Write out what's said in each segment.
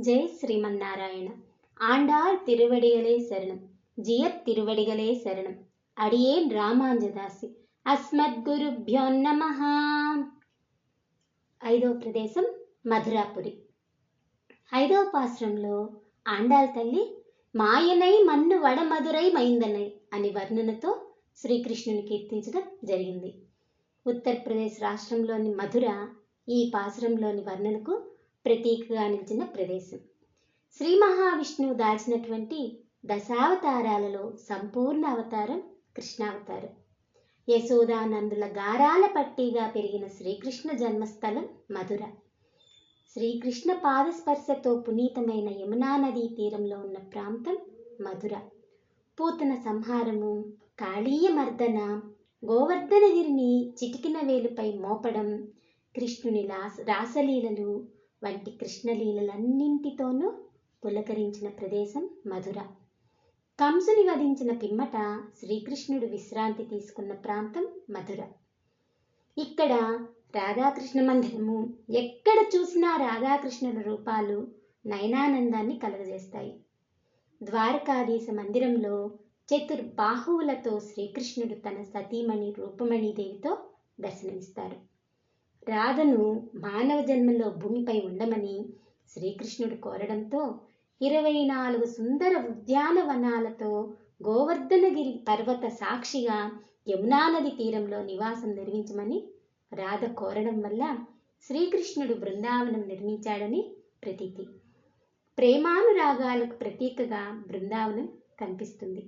ஜெய் ஸ்ரீமன்னாராயண. ஆண்டாள் திருவடிகளே சரணம். ஜியத் திருவடிகளே சரணம். அடியேன் రామాంజదాసి. అస్మద్గురుభ్యో నమః. ఐదవ ప్రదేశం మధురాపురి. ఐదవ పాశ్రంలో ఆండాళ్ తల్లి మాయనై మన్ను వడమధురై మైందనై అని వర్ణనతో శ్రీకృష్ణుని కీర్తించడం జరిగింది. ఉత్తరప్రదేశ్ రాష్ట్రంలోని మధుర ఈ పాశ్రంలోని వర్ణనకు ప్రతీకగా నిలిచిన ప్రదేశం. శ్రీ మహావిష్ణువు దాల్చినటువంటి దశావతారాలలో సంపూర్ణ అవతారం కృష్ణావతారం. యశోదానందుల గారాల పట్టీగా పెరిగిన శ్రీకృష్ణ జన్మస్థలం మధుర. శ్రీకృష్ణ పాదస్పర్శతో పునీతమైన యమునా నదీ తీరంలో ఉన్న ప్రాంతం మధుర. పూతన సంహారము, కాళీయ మర్దన, గోవర్ధనగిరిని చిటికిన వేలుపై మోపడం, కృష్ణుని రాసలీలలు వంటి కృష్ణలీలలన్నింటితోనూ పులకరించిన ప్రదేశం మధుర. కంసుని వధించిన పిమ్మట శ్రీకృష్ణుడు విశ్రాంతి తీసుకున్న ప్రాంతం మధుర. ఇక్కడ రాధాకృష్ణ మందిరము, ఎక్కడ చూసినా రాధాకృష్ణుల రూపాలు నయనానందాన్ని కలుగజేస్తాయి. ద్వారకాధీశ మందిరంలో చతుర్బాహువులతో శ్రీకృష్ణుడు తన సతీమణి రూపమణీదేవితో దర్శనమిస్తారు. రాధను మానవ జన్మలో భూమిపై ఉండమని శ్రీకృష్ణుడు కోరడంతో 24 సుందర ఉద్యానవనాలతో గోవర్ధనగిరి పర్వత సాక్షిగా యమునా నది తీరంలో నివాసం నిర్మించమని రాధ కోరడం వల్ల శ్రీకృష్ణుడు బృందావనం నిర్మించాడని ప్రతీతి. ప్రేమానురాగాలకు ప్రతీకగా బృందావనం కనిపిస్తుంది.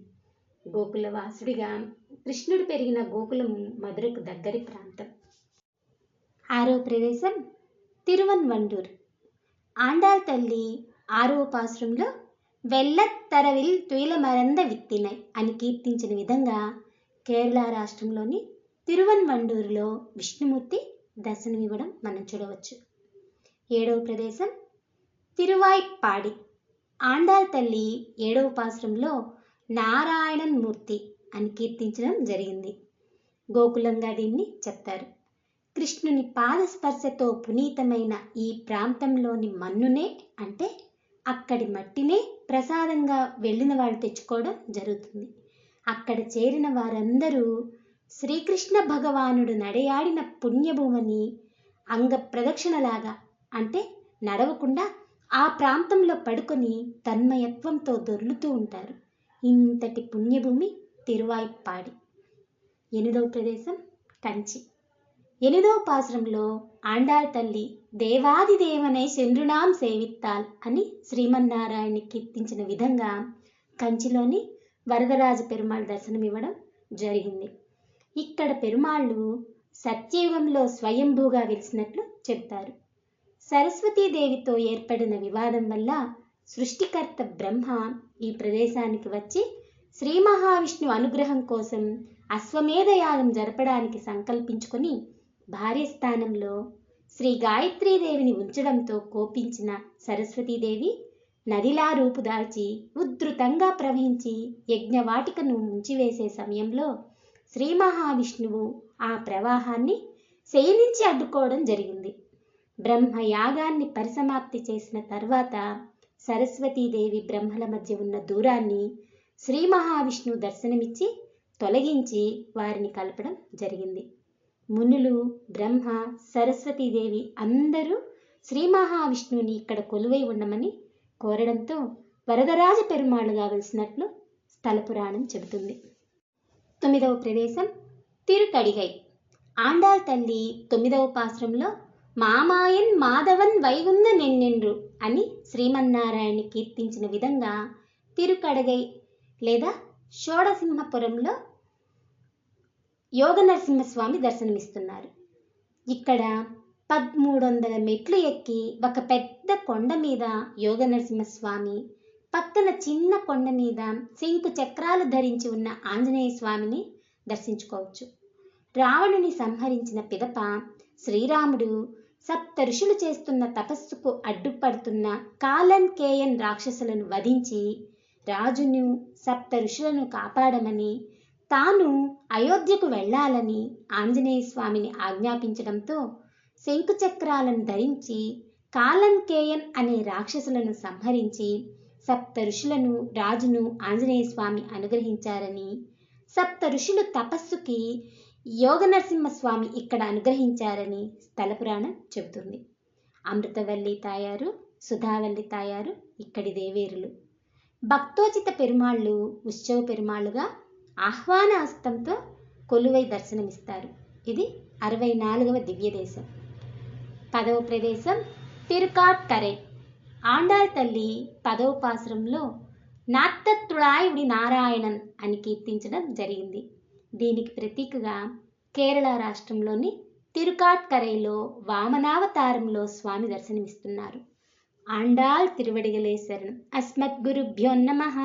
గోకులవాసుడిగా కృష్ణుడు పెరిగిన గోకులం మధురకు దగ్గరి ప్రాంతం. ఆరో ప్రదేశం తిరువన్వండూర్. ఆండాళ్ తల్లి ఆరవ పాశ్రంలో వెల్లత్తరవిల్ తుయిలమరంద విత్తినై అని కీర్తించిన విధంగా కేరళ రాష్ట్రంలోని తిరువన్వండూరులో విష్ణుమూర్తి దర్శనమివ్వడం మనం చూడవచ్చు. ఏడవ ప్రదేశం తిరువాయ్పాడి. ఆండాళ్ తల్లి 7వ పాశ్రంలో నారాయణన్ మూర్తి అని కీర్తించడం జరిగింది. గోకులంగా దీన్ని చెప్తారు. కృష్ణుని పాదస్పర్శతో పునీతమైన ఈ ప్రాంతంలోని మన్నునే, అంటే అక్కడి మట్టినే ప్రసాదంగా వెళ్ళిన వాళ్ళు తెచ్చుకోవడం జరుగుతుంది. అక్కడ చేరిన వారందరూ శ్రీకృష్ణ భగవానుడు నడయాడిన పుణ్యభూమిని అంగ ప్రదక్షిణలాగా, అంటే నడవకుండా ఆ ప్రాంతంలో పడుకొని తన్మయత్వంతో దొర్లుతూ ఉంటారు. ఇంతటి పుణ్యభూమి తిరువాయ్పాడి. 8వ ప్రదేశం కంచి. 8వ పాశ్రంలో ఆండాళ్ తల్లి దేవాదిదేవనై చంద్రునాం సేవిత్తాల్ అని శ్రీమన్నారాయణ్ణి కీర్తించిన విధంగా కంచిలోని వరదరాజ పెరుమాళ్ దర్శనమివ్వడం జరిగింది. ఇక్కడ పెరుమాళ్ళు సత్యయుగంలో స్వయంభూగా వెలిసినట్లు చెబుతారు. సరస్వతీదేవితో ఏర్పడిన వివాదం వల్ల సృష్టికర్త బ్రహ్మ ఈ ప్రదేశానికి వచ్చి శ్రీ మహావిష్ణువు అనుగ్రహం కోసం అశ్వమేధయాగం జరపడానికి సంకల్పించుకొని భార్య స్థానంలో శ్రీ గాయత్రీదేవిని ఉంచడంతో కోపించిన సరస్వతీదేవి నదిలా రూపుదాల్చి ఉద్ధృతంగా ప్రవహించి యజ్ఞవాటికను ముంచివేసే సమయంలో శ్రీ మహావిష్ణువు ఆ ప్రవాహాన్ని శయనించి అడ్డుకోవడం జరిగింది. బ్రహ్మయాగాన్ని పరిసమాప్తి చేసిన తర్వాత సరస్వతీదేవి బ్రహ్మల మధ్య ఉన్న దూరాన్ని శ్రీ మహావిష్ణువు దర్శనమిచ్చి తొలగించి వారిని కలపడం జరిగింది. మునులు, బ్రహ్మ, సరస్వతీదేవి అందరూ శ్రీ మహావిష్ణువుని ఇక్కడ కొలువై ఉండమని కోరడంతో వరదరాజ పెరుమాళుగా వెలిసినట్లు స్థల పురాణం చెబుతుంది. 9వ ప్రదేశం తిరుకడిగై. ఆండాళ్ తల్లి 9వ పాశ్రంలో మామాయన్ మాధవన్ వైగుంద నెన్నెండ్రు అని శ్రీమన్నారాయణ్ణి కీర్తించిన విధంగా తిరుకడగై లేదా షోడసింహపురంలో యోగ నరసింహస్వామి దర్శనమిస్తున్నారు. ఇక్కడ 1300 మెట్లు ఎక్కి ఒక పెద్ద కొండ మీద యోగ నరసింహస్వామి, పక్కన చిన్న కొండ మీద శంకు చక్రాలు ధరించి ఉన్న ఆంజనేయ స్వామిని దర్శించుకోవచ్చు. రావణుని సంహరించిన పిదప శ్రీరాముడు సప్త ఋషులు చేస్తున్న తపస్సుకు అడ్డుపడుతున్న కాలన్ కేయన్ రాక్షసులను వధించి రాజును, సప్త ఋషులను కాపాడమని, తాను అయోధ్యకు వెళ్ళాలని ఆంజనేయ స్వామిని ఆజ్ఞాపించడంతో శంకుచక్రాలను ధరించి కాలన్కేయన్ అనే రాక్షసులను సంహరించి సప్త ఋషులను రాజును ఆంజనేయ స్వామి అనుగ్రహించారని, సప్త ఋషులు తపస్సుకి యోగ నరసింహస్వామి ఇక్కడ అనుగ్రహించారని స్థల పురాణం చెబుతుంది. అమృతవల్లి తాయారు, సుధావల్లి తాయారు ఇక్కడి దేవేరులు. భక్తోచిత పెరుమాళ్ళు ఉత్సవ పెరుమాళ్ళుగా ఆహ్వాన హస్తంతో కొలువై దర్శనమిస్తారు. ఇది 64వ దివ్యదేశం. 10వ ప్రదేశం తిరుకాట్కరై. ఆండాళ్ తల్లి 10వ పాసురంలో నాత్తత్తుళాయుడి నారాయణన్ అని కీర్తించడం జరిగింది. దీనికి ప్రతీకగా కేరళ రాష్ట్రంలోని తిరుకాట్కరైలో వామనావతారంలో స్వామి దర్శనమిస్తున్నారు. ఆండాళ్ తిరువడిగలే శరణం. అస్మద్గురుభ్యో నమః.